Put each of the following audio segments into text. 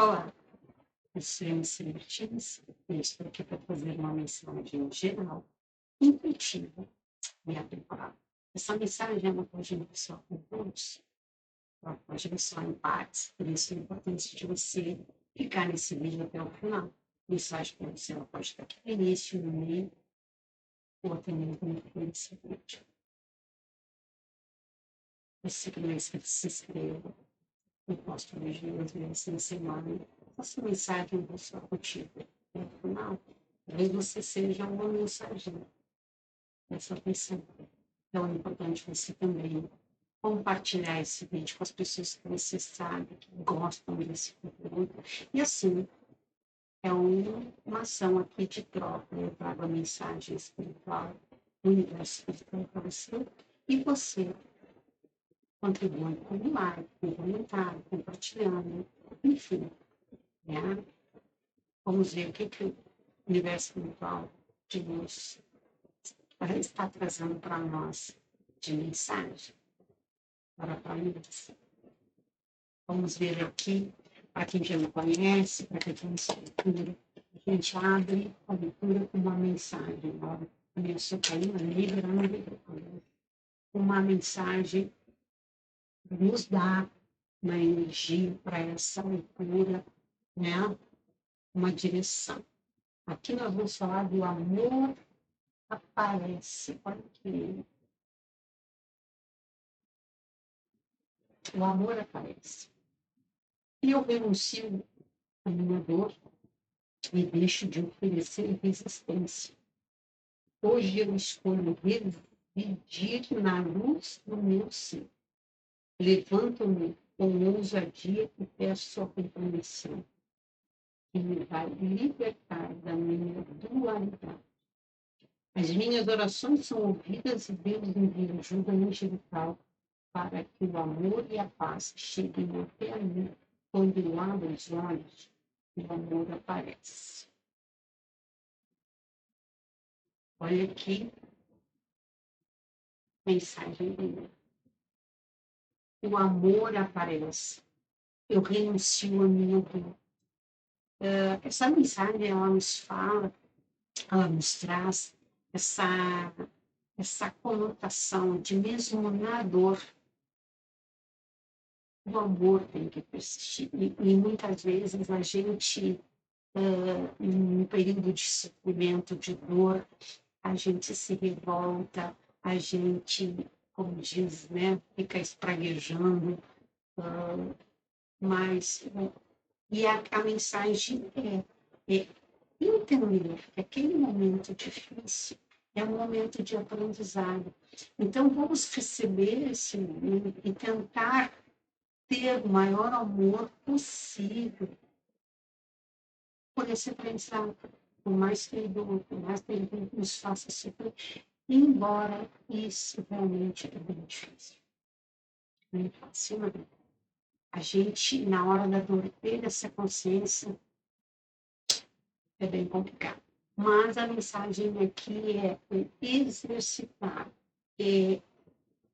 Olá, eu sou MC Martins e estou aqui para fazer uma mensagem geral, intuitiva e atemporal. Essa mensagem é uma página pessoal com todos, uma página só em partes, por isso é importante de você ficar nesse vídeo até o final. A mensagem para você ela pode estar aqui no início, no meio, ou até mesmo no fim desse vídeo. Você que não é inscrito, se inscreva. Eu posto vídeos vezes na semana. Essa mensagem eu só contigo no final. Talvez você seja uma mensagem dessa pessoa. Então é importante você também compartilhar esse vídeo com as pessoas que você sabe que gostam desse conteúdo. E assim, é uma ação aqui de troca. Eu trago a mensagem espiritual, o universo espiritual para você. E você contribui com o like, com o comentário, compartilhando, enfim. Né? Vamos ver o que o universo espiritual de luz está trazendo para nós de mensagem, para a luz. Vamos ver aqui, para quem já não conhece, para quem não se leitura, a gente abre a leitura com uma mensagem. Eu sou Karina Libra, uma mensagem nos dá uma energia para essa leitura, né? Uma direção. Aqui nós vamos falar do amor aparece. Olha que o amor aparece. E eu renuncio à minha dor e deixo de oferecer resistência. Hoje eu escolho residir na luz do meu ser. Levanto-me com ousadia e peço sua compreensão, que me vai libertar da minha dualidade. As minhas orações são ouvidas e Deus envia ajuda angelical para que o amor e a paz cheguem até a mim. Quando eu abro os olhos, o amor aparece. Olha aqui, mensagem dele. O amor aparece. Eu renuncio a minha dor. Essa mensagem, ela nos fala, ela nos traz essa conotação de mesmo na dor, o amor tem que persistir. E muitas vezes a gente, em um período de sofrimento, de dor, a gente se revolta, a gente, como diz, né, fica espraguejando, mas e a mensagem é entender que aquele momento difícil é um momento de aprendizado. Então, vamos receber esse momento e tentar ter o maior amor possível por esse aprendizado, por mais que ele nos faça sofrer, embora isso realmente é bem difícil. Não é fácil, não. A gente, na hora da dor, ter essa consciência é bem complicado. Mas a mensagem aqui é exercitar, é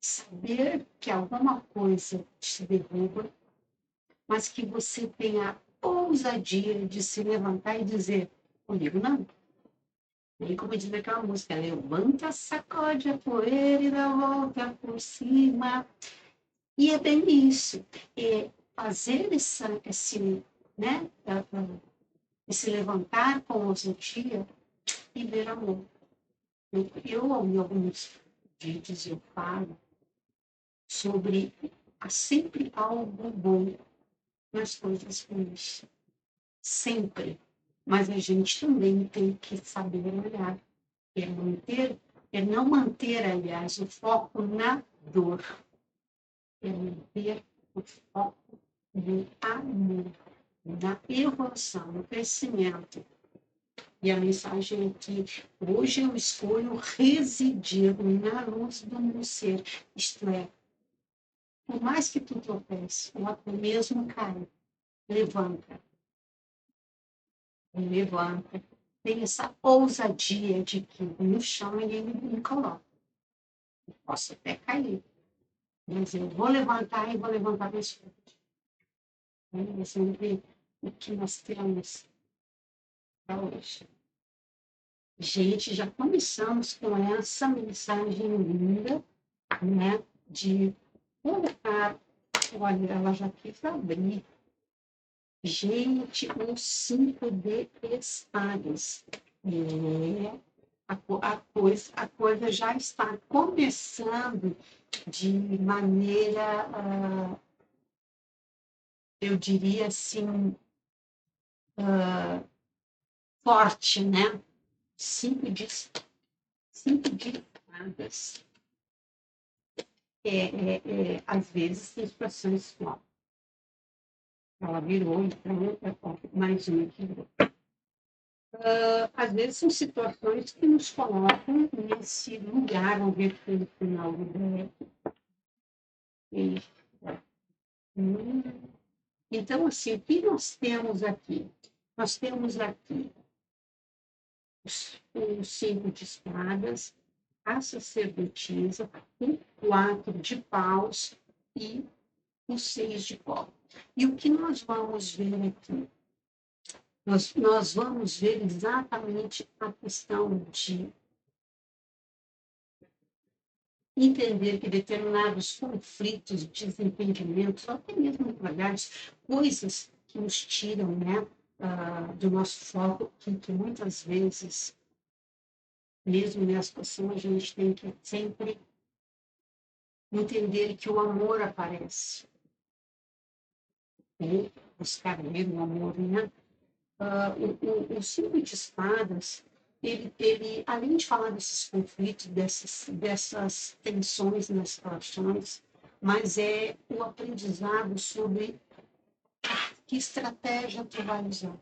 saber que alguma coisa te derruba, mas que você tenha a ousadia de se levantar e dizer, comigo não. E como diz aquela música, levanta, sacode a poeira e dá volta por cima. E é bem isso, é fazer né, esse levantar com ousadia e ver amor. Em alguns vídeos, eu falo sobre há sempre algo bom nas coisas ruins. Sempre. Mas a gente também tem que saber olhar. É não manter, aliás, o foco na dor. É manter o foco no amor, na evolução, no crescimento. E a mensagem é que hoje eu escolho residir na luz do meu ser. Isto é, por mais que tu tropece, ou até mesmo caia, levanta. Levanta. Tem essa ousadia de que no chão ninguém me coloca. Eu posso até cair, mas eu vou levantar e vou levantar pessoas. Eu sempre o que nós temos para hoje. Gente, já começamos com essa mensagem linda, né, de colocar, olha, ela já quis abrir. Gente, um 5 de espadas. A coisa já está começando de maneira, eu diria assim, forte, né? Cinco de espadas. Às vezes, tem situações como ela virou, então, mais uma que virou. Às vezes, são situações que nos colocam nesse lugar, vamos ver se no final do deck. Então, assim, o que nós temos aqui? Nós temos aqui o 5 de espadas, a sacerdotisa, o 4 de paus e o 6 de copas. E o que nós vamos ver aqui? Nós vamos ver exatamente a questão de entender que determinados conflitos, desentendimentos, ou até mesmo trabalhos, coisas que nos tiram, né, do nosso foco, que muitas vezes, mesmo nessa situação, a gente tem que sempre entender que o amor aparece. Né? Buscar ver o amor, né? O 5 de espadas, ele, além de falar desses conflitos, dessas tensões nas relações, mas é o aprendizado sobre que estratégia tu vai usar.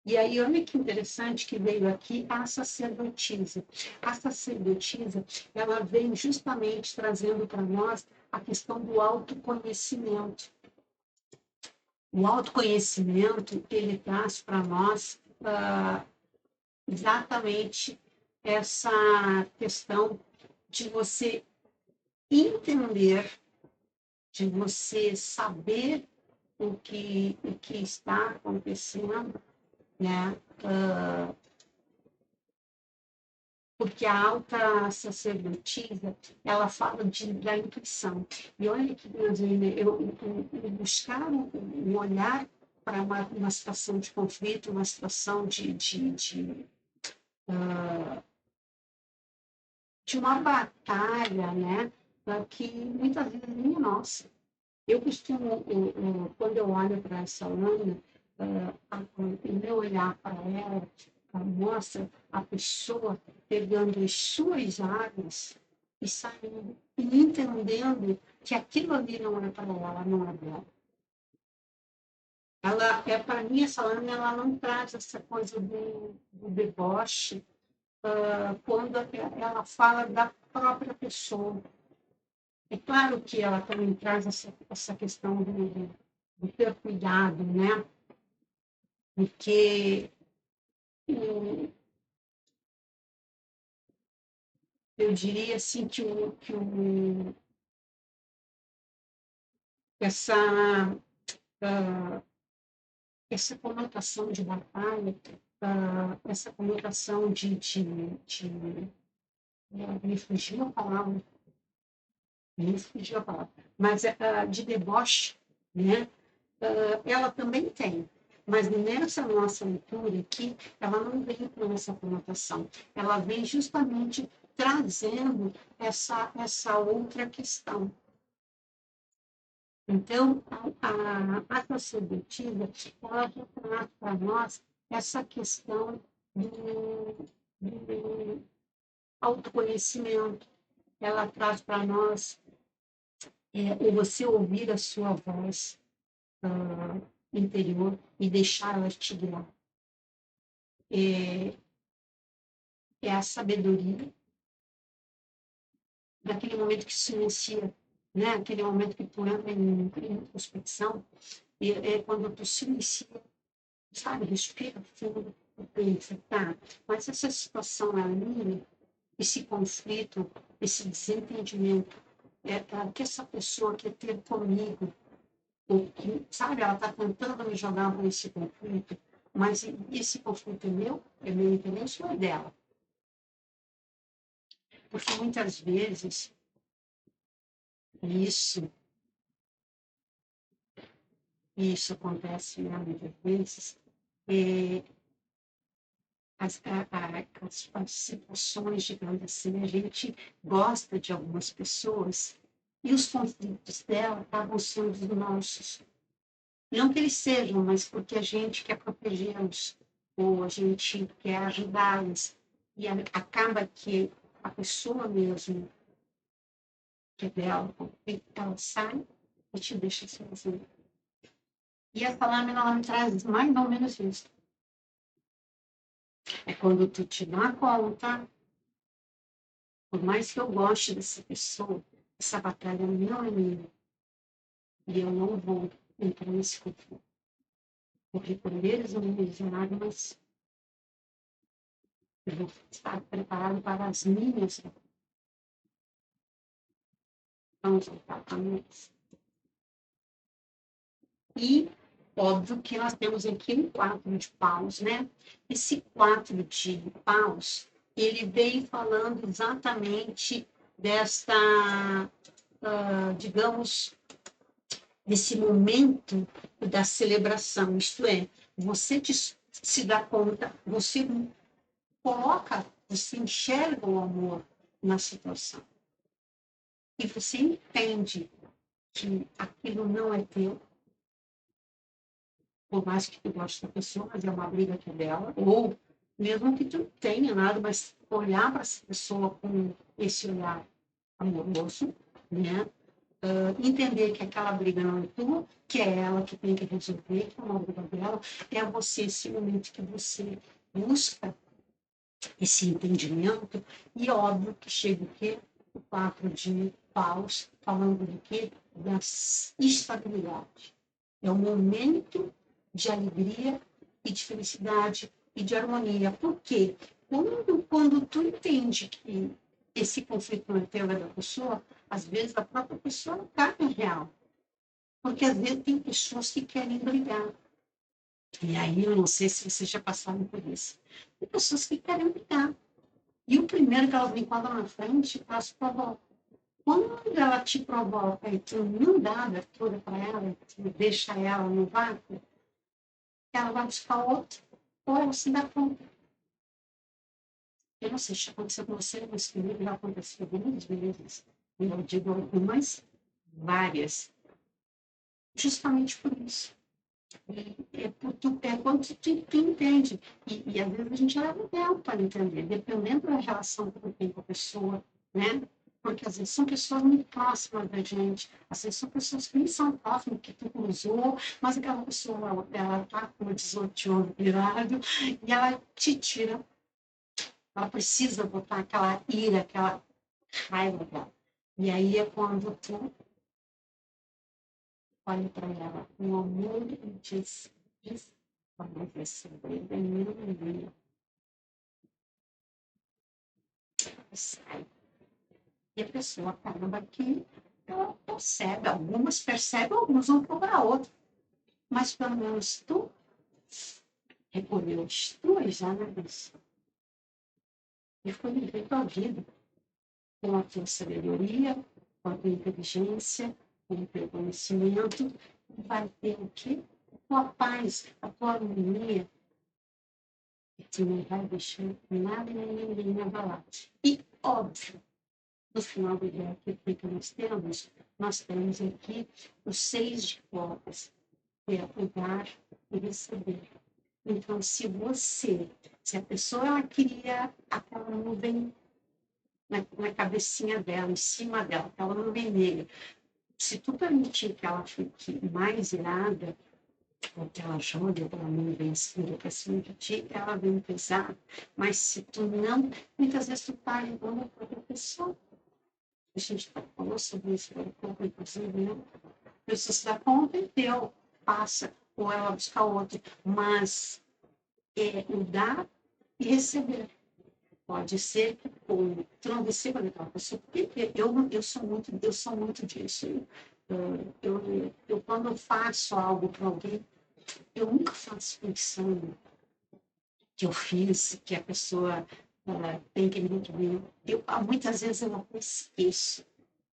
E aí, olha que interessante que veio aqui a sacerdotisa. A sacerdotisa, ela vem justamente trazendo para nós a questão do autoconhecimento. O autoconhecimento, ele traz para nós exatamente essa questão de você entender, de você saber o que está acontecendo, né? Porque a alta sacerdotisa, ela fala da intuição. E olha que eu buscar um olhar para uma situação de conflito, uma situação de uma batalha, né? Que muitas vezes nem é nossa. Eu costumo, quando eu olho para essa Ana, o meu olhar para ela mostra a pessoa pegando as suas armas e saindo, e entendendo que aquilo ali não é para ela, não é dela. Ela, para mim, essa Ana, ela não traz essa coisa do deboche quando ela fala da própria pessoa. É claro que ela também traz essa questão do ter cuidado, né? Porque eu diria assim essa, essa conotação de batalha, essa conotação me fugiu a palavra, mas de deboche, né? Ela também tem. Mas nessa nossa leitura aqui, ela não vem com essa conotação. Ela vem justamente trazendo essa outra questão. Então, a sacerdotisa, ela traz para nós essa questão do autoconhecimento. Ela traz para nós você ouvir a sua voz interior e deixar ela te guiar. É a sabedoria daquele momento que se inicia, né? Aquele momento que tu entra em introspecção, e é quando tu se inicia, sabe, respira fundo e pensa, tá, mas essa situação é minha, esse conflito, esse desentendimento, o que essa pessoa quer ter comigo, ou que, sabe, ela está tentando me jogar nesse conflito, mas esse conflito é meu interesse ou é dela? Porque muitas vezes isso, isso acontece, né, muitas vezes, é, as situações, digamos assim, a gente gosta de algumas pessoas e os conflitos dela acabam sendo os nossos. Não que eles sejam, mas porque a gente quer protegê-los, ou a gente quer ajudá-los. E acaba que a pessoa mesmo, que é dela, ela sai e te deixa sozinha. E essa lâmina, ela me traz mais ou menos isso. É quando tu te dá conta, por mais que eu goste dessa pessoa, essa batalha não é minha. E eu não vou entrar nesse conflito. Vou recolher as minhas armas, eu vou estar preparado para as minhas. Vamos voltar para nós. E, óbvio que nós temos aqui um 4 de paus, né? Esse 4 de paus, ele vem falando exatamente desta, digamos, desse momento da celebração, isto é, você se dá conta, você coloca, você enxerga o amor na situação. E você entende que aquilo não é teu, por mais que tu goste da pessoa, mas é uma briga que é dela, ou mesmo que tu não tenha nada, mas olhar para essa pessoa com esse olhar amoroso, né? Entender que aquela briga não é tua, que é ela que tem que resolver, que é uma briga dela, é você, esse momento que você busca esse entendimento, e óbvio que chega o quê? O 4 de paus, falando do quê? Da estabilidade. É o momento de alegria e de felicidade e de harmonia. Por quê? Quando tu entende que esse conflito não é teu, é da pessoa, às vezes a própria pessoa não está em real. Porque às vezes tem pessoas que querem brigar. E aí eu não sei se vocês já passaram por isso. Tem pessoas que querem brigar. E o primeiro que elas me enquadram na frente, elas provocam. Quando ela te provoca e tu não dá abertura para ela, tu deixa ela no vácuo, ela vai buscar outro, ou ela se dá conta. Eu não sei se aconteceu com você, mas comigo já aconteceu algumas vezes. Eu digo algumas, várias. Justamente por isso. É quando tu entende. E às vezes a gente leva tempo para entender, dependendo da relação que tu tem com a pessoa, né? Porque às vezes são pessoas muito próximas da gente, às vezes são pessoas que nem são próximas, que tu cruzou, mas aquela pessoa, ela tá com o 18 virado, e ela te tira, ela precisa botar aquela ira, aquela raiva dela. E aí é quando tu olha para ela com amor e diz vamos receber da minha alegria. Sai. E a pessoa, caramba, aqui, ela percebe, algumas percebem, algumas vão procurar outra. Mas pelo menos tu recolheu as tuas águas e foi viver tua vida com a tua sabedoria, com a tua inteligência, com o teu conhecimento, vai ter o quê? A tua paz, a tua harmonia, e tu não vai deixar nada nem ninguém abalar. E, óbvio, no final do dia que nós temos aqui os 6 de copas, que é dar e receber. Então, se a pessoa ela queria aquela nuvem na cabecinha dela, em cima dela, aquela nuvem negra, se tu permitir que ela fique mais irada, ou que ela jogue aquela nuvem escura para cima de ti, ela vem pesar. Mas se tu não, muitas vezes tu está igual a outra pessoa. A gente falou sobre isso agora pouco, inclusive, né? A pessoa se dá conta e deu, passa, ou ela busca outro. Mas o dar e receber. Pode ser que tu não receba daquela pessoa, porque eu sou muito disso. Quando eu faço algo para alguém, eu nunca faço pensando que eu fiz, que a pessoa tem que me entender. Muitas vezes eu até esqueço,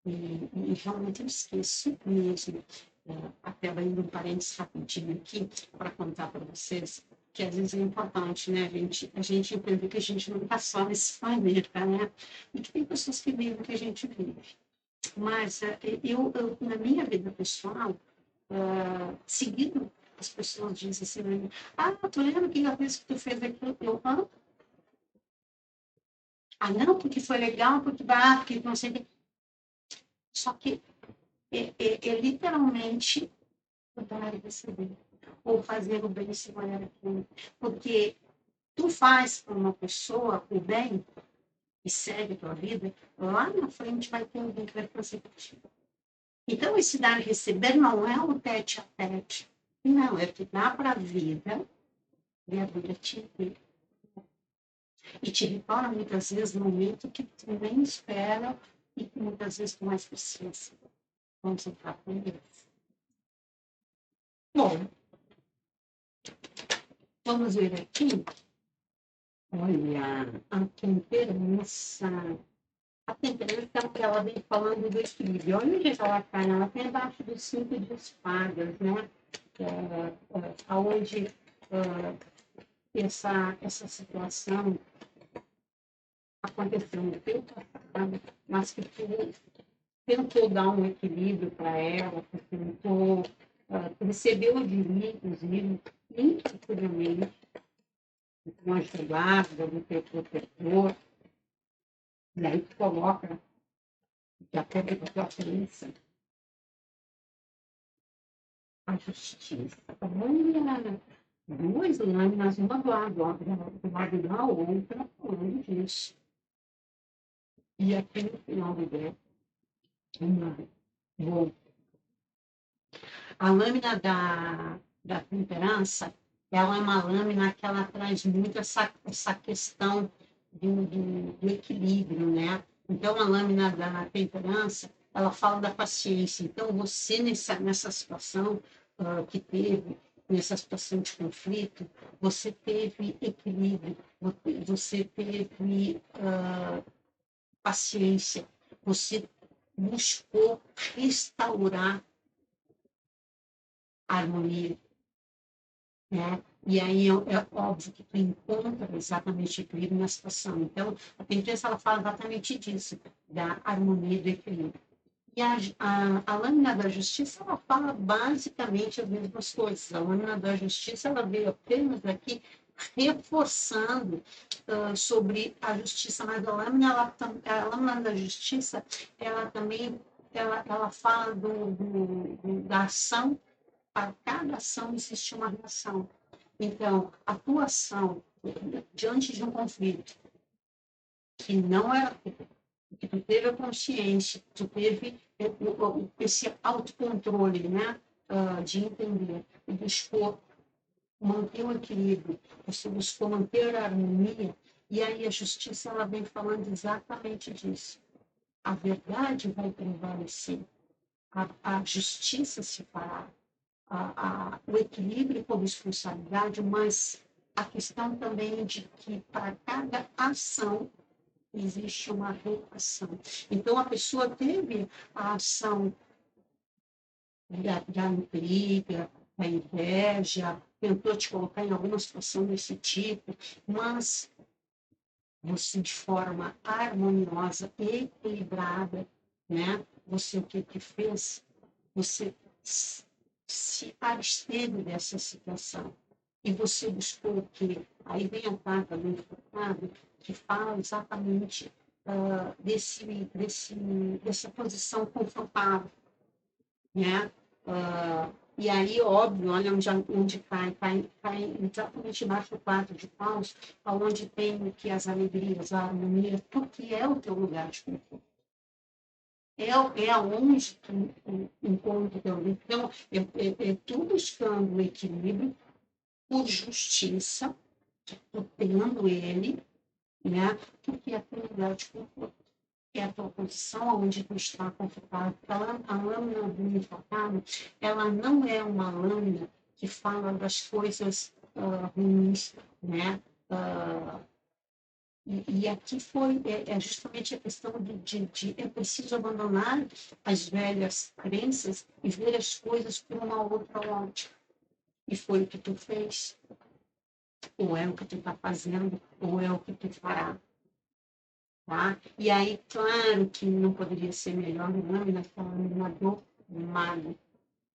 e realmente eu esqueço mesmo. Até indo um parênteses rapidinho aqui para contar para vocês que às vezes é importante, né, a gente entender que a gente não está só nesse planeta, né, e que tem pessoas que vivem o que a gente vive. Mas na minha vida pessoal, seguindo, as pessoas dizem assim, tu lembra que a vez que tu fez aquilo? Não, porque foi legal, porque não sei o que. Só que é literalmente o dar e receber, ou fazer o bem sem olhar aquilo. Porque tu faz para uma pessoa o bem e segue a tua vida, lá na frente vai ter alguém que vai fazer para ti. Então, esse dar e receber não é o tete a tete. Não, é tu dar para a vida e a vida te vê. E te retorna muitas vezes no momento que tu nem espera e que muitas vezes tu mais precisa. Vamos entrar com isso. Bom, vamos ver aqui. Olha, a temperança. A temperança, ela vem falando do equilíbrio. Olha onde ela está, ela tem abaixo do 5 de espadas, né? Onde essa situação aconteceu no teu passado, mas que tu tentou dar um equilíbrio para ela, que tentou, recebeu de mim, inclusive, muito profundamente, com a guarda do teu protetor, e aí tu coloca, de acordo com a tua crença, a justiça. Olha, duas lâminas, uma do lado da outra, falando disso. E aqui no final do deck, bom, a lâmina da temperança, ela é uma lâmina que ela traz muito essa questão do equilíbrio, né? Então, a lâmina da temperança, ela fala da paciência. Então, você nessa situação que teve, nessa situação de conflito, você teve equilíbrio, você teve paciência, você buscou restaurar a harmonia, né? E aí é óbvio que tu encontra exatamente equilíbrio na situação. Então, a temperança ela fala exatamente disso, da harmonia e do equilíbrio. E a lâmina da justiça, ela fala basicamente as mesmas coisas. A lâmina da justiça, ela veio apenas aqui reforçando sobre a justiça, mas a lâmina da justiça, ela também ela fala da ação. Para cada ação existe uma reação. Então, a tua ação diante de um conflito que não era que tu teve a consciência, tu teve esse autocontrole, né? De entender, e buscou manter o equilíbrio, você buscou manter a harmonia, e aí a justiça ela vem falando exatamente disso. A verdade vai prevalecer, a justiça se fará, o equilíbrio com responsabilidade, mas a questão também de que para cada ação existe uma reação. Então, a pessoa teve a ação da intriga, da inveja, tentou te colocar em alguma situação desse tipo, mas você, de forma harmoniosa, equilibrada, né? Você o que fez? Você se absteve dessa situação. E você buscou o quê? Aí vem a carta do advogado que fala exatamente dessa posição confortável, né? E aí, óbvio, olha onde cai exatamente embaixo do quadro de paus, onde tem que as alegrias, a harmonia, porque é o teu lugar de conforto. É aonde tu encontra o teu lugar. Então, tu buscando o equilíbrio por justiça, tu tendo ele, né? Porque é teu lugar de conforto. é a tua posição, onde tu está confortável. A lâmina do infocado, ela não é uma lâmina que fala das coisas ruins, né? E aqui é justamente a questão de é preciso abandonar as velhas crenças e ver as coisas por uma outra ótica. E foi o que tu fez, ou é o que tu está fazendo, ou é o que tu fará. Tá? E aí, claro que não poderia ser melhor lâmina que a lâmina do mago,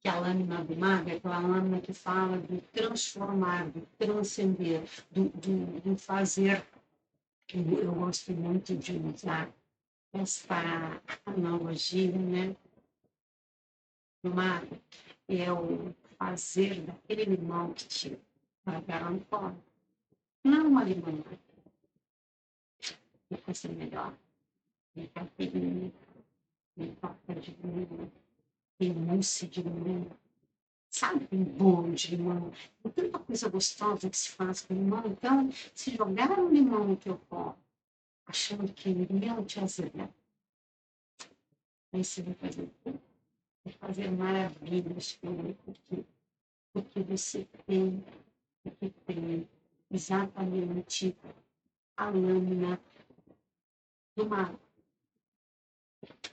que a lâmina do mago é aquela lâmina que fala do transformar, do transcender, do fazer. Eu gosto muito de usar essa analogia, né? Do mago é o fazer daquele limão que te largaram fora. Não uma limonada, que fosse melhor. Tem caipirinha, tem torta de limão, tem mousse de limão, sabe, um bolo de limão. Tem tanta coisa gostosa que se faz com limão. Então, se jogar um limão no teu copo, achando que iriam te azedar, aí você vai fazer tudo. Vai fazer maravilhas com ele, porque você tem, porque tem exatamente a lâmina do mar,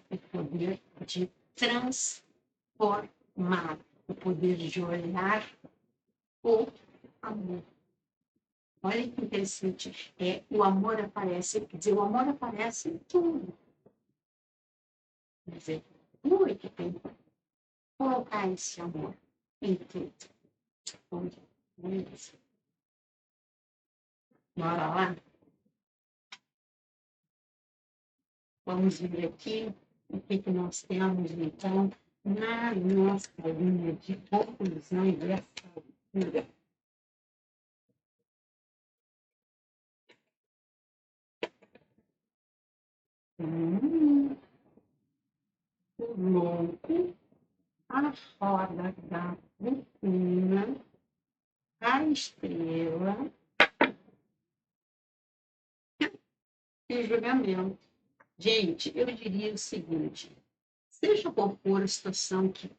o poder de transformar, o poder de olhar o amor. Olha que interessante. O amor aparece, quer dizer, o amor aparece em tudo. Quer dizer, tu é que tem que colocar esse amor em tudo. Bora lá? Vamos ver aqui o que nós temos, então, na nossa linha de conclusão dessa leitura. O louco, a roda da fortuna, a estrela e o julgamento. Gente, eu diria o seguinte: seja qual for a situação que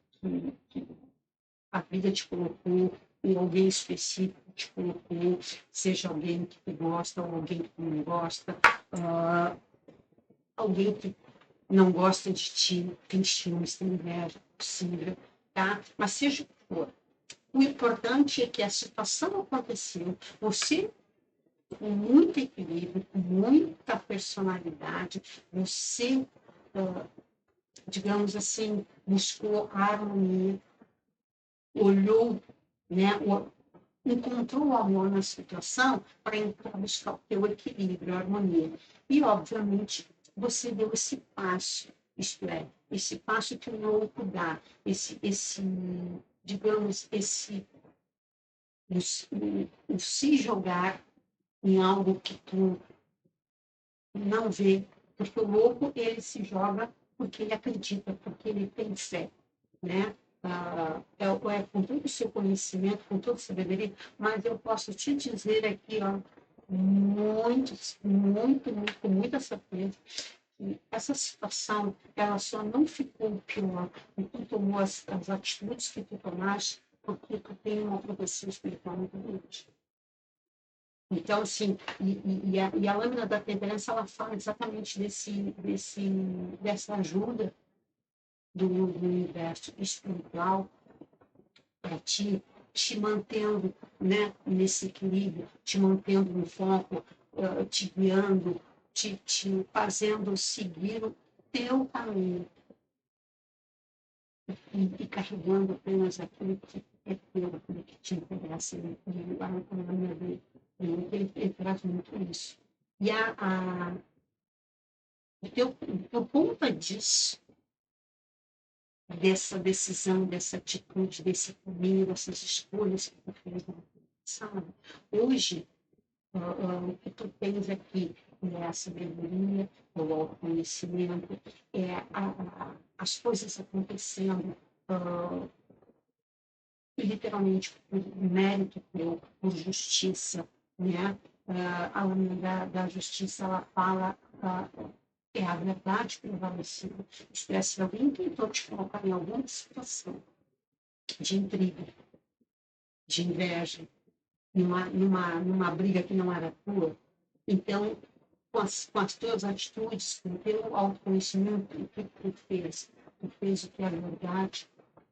a vida te colocou, ou alguém específico te colocou, seja alguém que tu gosta ou alguém que tu não gosta, alguém que não gosta de ti, tem ciúmes, tem inveja, possível, tá? Mas seja o que for. O importante é que a situação aconteceu, você com muito equilíbrio, com muita personalidade, você, digamos assim, buscou a harmonia, olhou, né, encontrou o amor na situação para entrar buscar o teu equilíbrio, a harmonia. E, obviamente, você deu esse passo, isto é, esse passo que o louco dá, digamos, o se jogar em algo que tu não vê, porque o louco, ele se joga porque ele acredita, porque ele tem fé, né? Com todo o seu conhecimento, com toda a sabedoria, mas eu posso te dizer aqui, ó, com muita certeza, que essa situação, ela só não ficou pior e tu tomou as atitudes que tu tomaste, porque tu tem uma professora espiritual muito grande. Então, assim, a lâmina da temperança, ela fala exatamente dessa ajuda do universo espiritual para ti, te mantendo, né, nesse equilíbrio, te mantendo no foco, te guiando, te fazendo seguir o teu caminho e carregando apenas aquilo que é teu, aquilo que te interessa. E a lâmina dele, ele traz muito isso. E o teu ponta disso, dessa decisão, dessa atitude, desse caminho, dessas escolhas que tu fez na passada, hoje, o que tu tens aqui é a sabedoria, o autoconhecimento, as coisas acontecendo literalmente por mérito teu, por justiça, né? A lâmina da justiça, ela fala é a verdade prevalecendo. Isto é, se alguém tentou te colocar em alguma situação de intriga, de inveja, numa briga que não era tua, então, com as tuas atitudes, com o teu autoconhecimento, o que tu fez? Tu fez o que é verdade,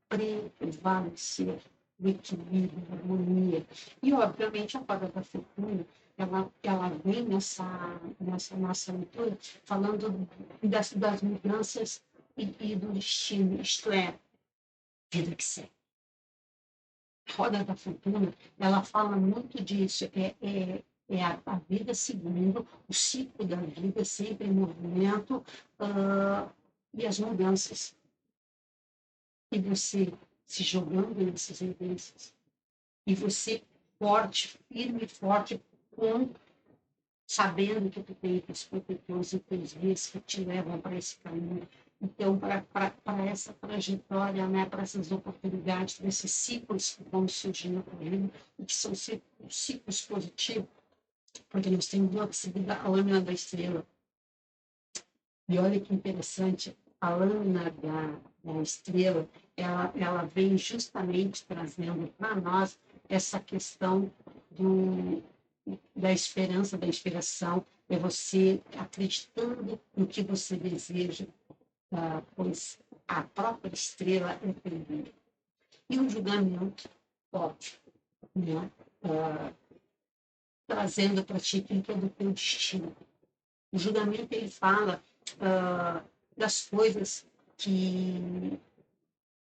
prevalecer o equilíbrio, a harmonia. E, obviamente, a roda da fortuna, ela vem nessa nossa leitura falando das mudanças e do destino, isto é, vida que segue. A roda da fortuna, ela fala muito disso, é a vida seguindo o ciclo da vida, sempre em movimento, e as mudanças. E você se jogando nessas mudanças. E você forte, firme e forte, com, sabendo que tu tem os protetores e teus guias que te levam para esse caminho. Então, para essa trajetória, né, para essas oportunidades, para esses ciclos que vão surgindo por ele, e que são ciclos positivos, porque nós temos a lâmina da estrela. E olha que interessante, a lâmina da estrela, ela vem justamente trazendo para nós essa questão da esperança, da inspiração, é você acreditando no que você deseja, pois a própria estrela é primeira. E o julgamento, óbvio, né? Trazendo para ti aquilo que é do teu destino. O julgamento, ele fala das coisas que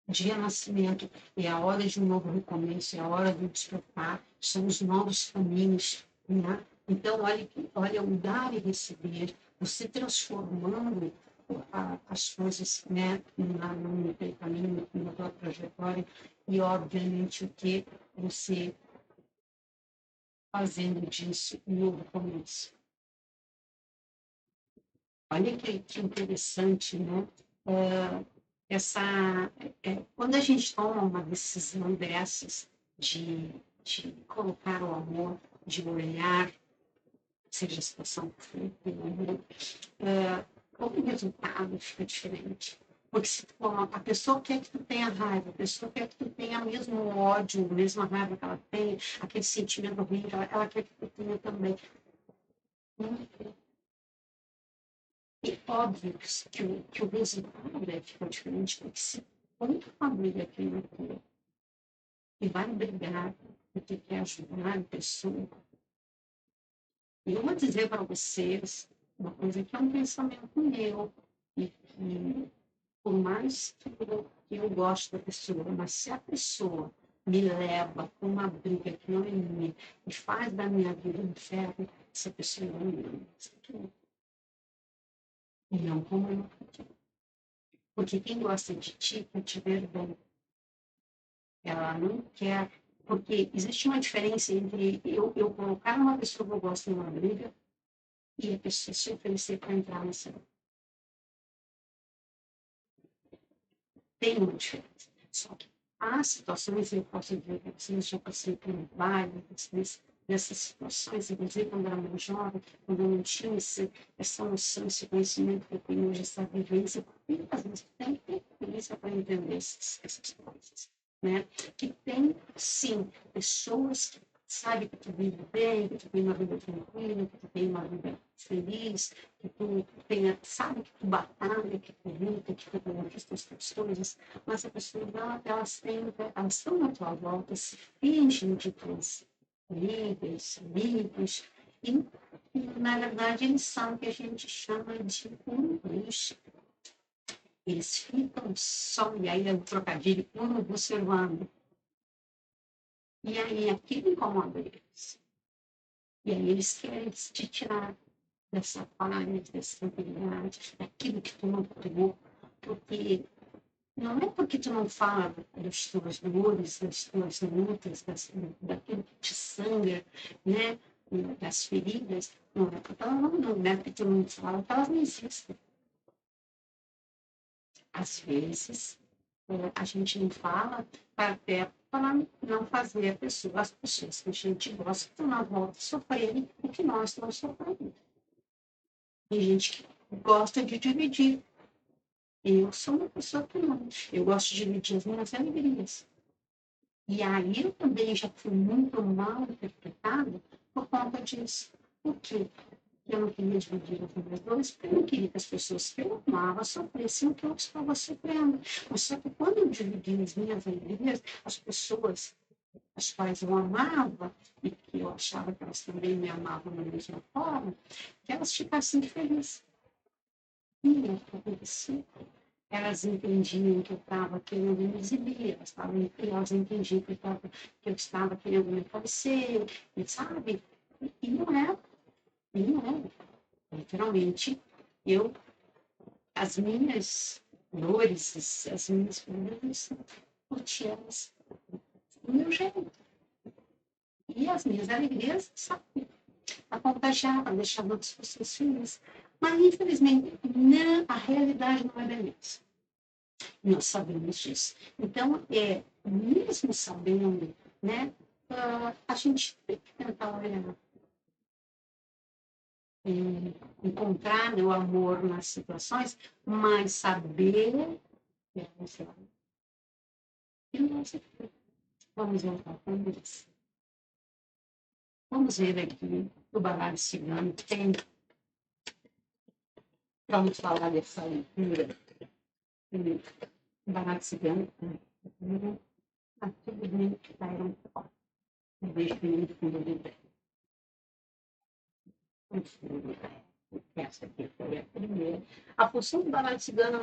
de renascimento, é a hora de um novo recomeço, é a hora do despertar, são os novos caminhos, né? Então, olha o dar e receber, você transformando as coisas, né, no teu caminho, na tua trajetória, e obviamente o que você fazendo disso um novo começo. Olha que interessante, né? Quando a gente toma uma decisão dessas de colocar o amor, de olhar, seja a situação que for, o resultado fica diferente. Porque se a pessoa quer que tu tenha raiva, a pessoa quer que tu tenha o mesmo ódio, a mesma raiva que ela tem, aquele sentimento ruim, ela quer que tu tenha também. É óbvio que o resultado vai ficar diferente, porque se outra família aqui na rua e vai brigar, porque quer ajudar a pessoa, e eu vou dizer para vocês uma coisa que é um pensamento meu, e que, por mais que eu goste da pessoa, mas se a pessoa me leva para uma briga que não é minha e faz da minha vida um inferno, essa pessoa não é minha. E não como eu. Porque quem gosta de ti quer te ver bem. Ela não quer. Porque existe uma diferença entre eu colocar uma pessoa que eu gosto numa briga e a pessoa se oferecer para entrar nessa briga. Tem uma diferença. Só que há situações, eu posso dizer que vocês já passei por várias dessas situações, inclusive quando eu era mais jovem, quando eu não tinha essa noção, esse conhecimento que eu tenho hoje, essa vivência, porque às vezes tem que ter experiência para entender essas coisas. Né? Que tem, sim, pessoas que sabem que tu vive bem, que tu tem uma vida tranquila, que tu tem uma vida feliz, que tu sabe que tu batalha, que tu luta, que tu conquista as tuas coisas, mas a pessoa, elas estão na tua volta, se fingem de tuas líderes, amigos, e na verdade eles são o que a gente chama de urubus. Eles ficam só, e aí é um trocadilho, observando. E aí aquilo incomoda eles. E aí eles querem te tirar dessa paz, dessa tranquilidade, daquilo que tu não pegou, porque não é porque tu não fala das tuas dores, das tuas lutas, daquilo que te sangra, né? Das feridas, não é porque não é porque tu não fala, que elas não existem. Às vezes, a gente não fala até para não fazer as pessoas que a gente gosta na volta sofrerem o que nós estamos sofrendo. Tem gente gosta de dividir. Eu sou uma pessoa que não. Eu gosto de dividir as minhas alegrias. E aí eu também já fui muito mal interpretada por conta disso. Por quê? Eu não queria dividir as minhas dores, porque eu não queria que as pessoas que eu amava sofressem o que eu estava sofrendo. Mas só que quando eu dividi as minhas alegrias, as pessoas as quais eu amava, e que eu achava que elas também me amavam da mesma forma, que elas ficassem felizes. E o que acontecia? Elas entendiam que eu estava querendo me exibir, elas entendiam que eu estava querendo me aparecer, sabe? E não era, e não era. Literalmente, eu, as minhas dores, as minhas problemas, curti elas do meu jeito. E as minhas alegrias, sabe? A contagiava, deixava outras pessoas felizes. Mas, infelizmente, não, a realidade não é bem essa. Nós sabemos disso. Então, mesmo sabendo, né, a gente tem que tentar olhar, encontrar, né, o amor nas situações, mas saber que vamos voltar para isso. Vamos ver aqui o baralho cigano. Vamos falar dessa leitura. O baralho cigano. Tudo bem que está um pouco. Deixa eu ver. Essa aqui foi a primeira. A função do baralho cigano,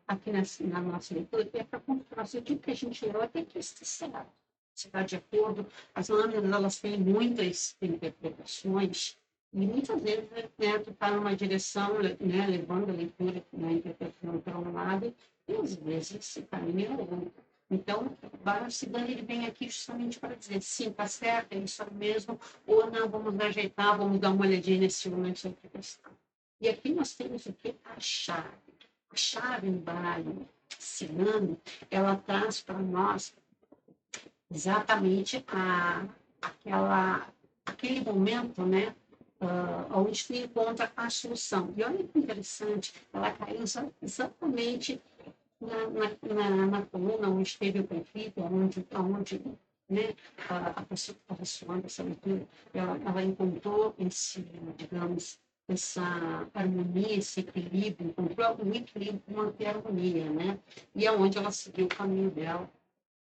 aqui na nossa leitura, é para confirmação de que a gente leu até que está certo. Se está de acordo, as lâminas elas têm muitas interpretações, e muitas vezes, né, tu está numa direção, né, levando a leitura, né, interpretando para um lado, e às vezes se caminha é outro. Então, o baralho cigano ele vem aqui justamente para dizer, sim, está certo, é isso mesmo, ou não, vamos ajeitar, vamos dar uma olhadinha nesse momento sobre questão. E aqui nós temos o que? A chave. A chave no baralho cigano, ela traz para nós exatamente aquele momento, né, onde se encontra a solução. E olha que interessante, ela caiu exatamente na coluna onde esteve o conflito, onde né, a pessoa que estava suando essa leitura, ela encontrou digamos, essa harmonia, esse equilíbrio, encontrou um equilíbrio para manter a harmonia, né? E é onde ela seguiu o caminho dela,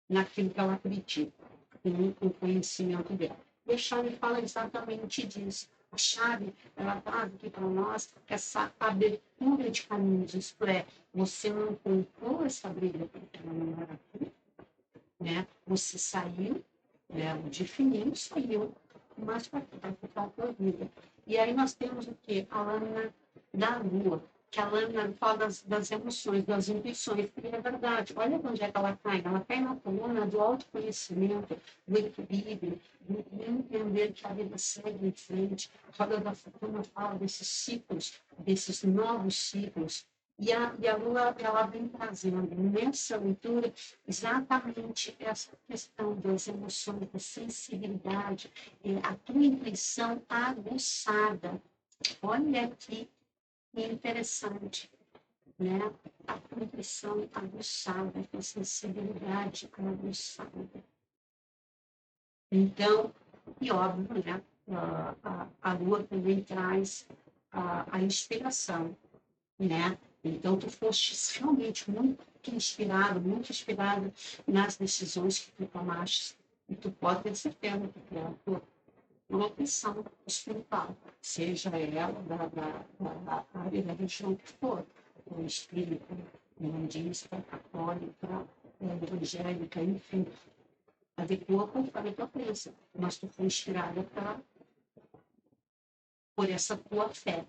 naquilo que ela acredita, com o conhecimento dela. E a chave fala exatamente disso. A chave, ela traz aqui para nós essa abertura de caminhos, isto é, você não comprou essa briga porque ela não era aqui, né? Você saiu, né? Definiu, saiu, mas para ficar a tua vida. E aí nós temos o quê? A lâmina da lua, que a lâmina fala das emoções, das intuições, porque é verdade. Olha onde é que ela cai. Ela cai na coluna do autoconhecimento, do equilíbrio, do entender que a vida segue em frente. A roda da fortuna fala desses ciclos, desses novos ciclos. E a Lua, ela vem trazendo nessa leitura exatamente essa questão das emoções, da sensibilidade, a tua intuição aguçada. Olha que interessante, né? A tua intuição aguçada, a sensibilidade aguçada. Então, e óbvio, né? A Lua também traz a inspiração, né? Então, tu foste realmente muito inspirado nas decisões que tu tomaste. E tu pode ter certeza que é uma opção espiritual, seja ela da área da religião que for, ou espírita, budista, católica, evangélica, enfim, adequa conforme a tua crença, mas tu foi inspirada por essa tua fé.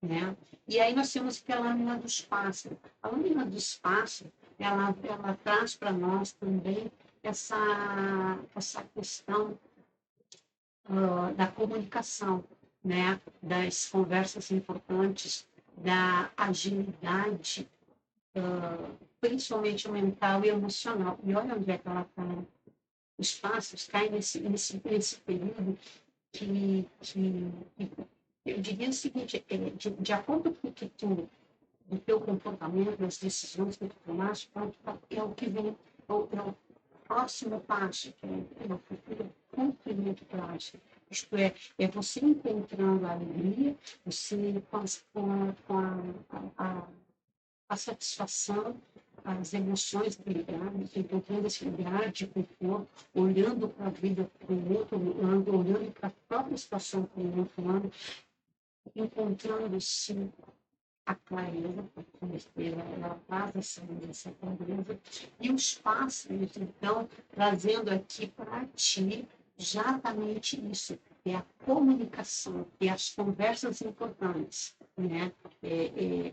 Né? E aí nós temos que a lâmina dos pássaros. A lâmina dos pássaros, ela traz para nós também essa questão da comunicação, né? Das conversas importantes, da agilidade, principalmente mental e emocional. E olha onde é que ela está. Os pássaros caem nesse período que eu diria o seguinte, de acordo com o que tu, do teu comportamento, das decisões que tu tomaste, é o que vem, é o próximo passo, que é o futuro cumprimento prático. Isto é você encontrando a alegria, você com a satisfação, as emoções equilibradas, encontrando esse lugar de conforto, olhando para a vida com o outro olhando para a própria situação com o outro lado, encontrando sim a clareza, porque ela traz essa clareza, e os pássaros, então, trazendo aqui para ti exatamente isso, é a comunicação, é as conversas importantes, né?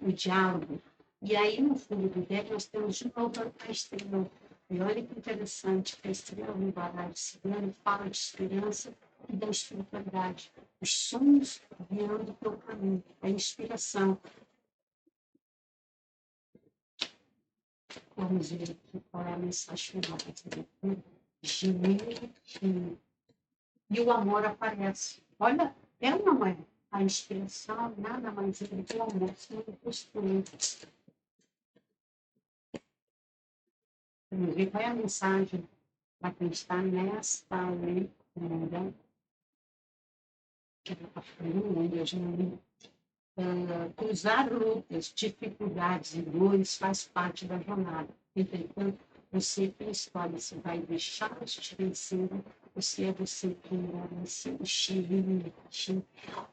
O diálogo. E aí, no fundo do deck, nós temos de novo a estrela. E olha que interessante que a estrela no baralho cigano fala de esperança e da espiritualidade. Os sonhos guiando pelo caminho, a inspiração. Vamos ver aqui qual é a mensagem final. Gênero. E o amor aparece. Olha, é ou não é? A inspiração nada mais é do que o amor sendo construído. Vamos ver qual é a mensagem para quem está nesta leitura. Que ela está falando, eu já não li. Cruzar lutas, dificuldades e dores faz parte da jornada. Entretanto, você que escolhe se vai deixar te vencer, você é você quem vai vencer.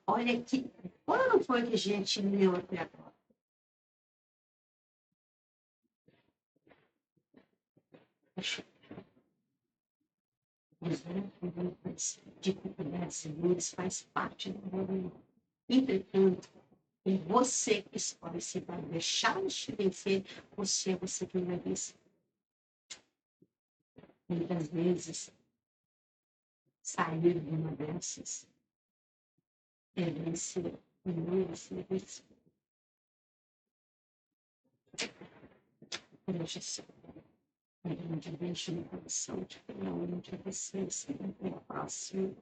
Olha que. Quando não foi que a gente leu até agora? Dificuldades e dores faz parte da jornada. Entretanto, e você que escolhe se vai deixar te vencer, você é você quem vai vencer. Muitas vezes, sair de uma dessas é vencer, e não é vencer. Projeção. Onde deixa no coração de cada um de vocês, sempre é próximo.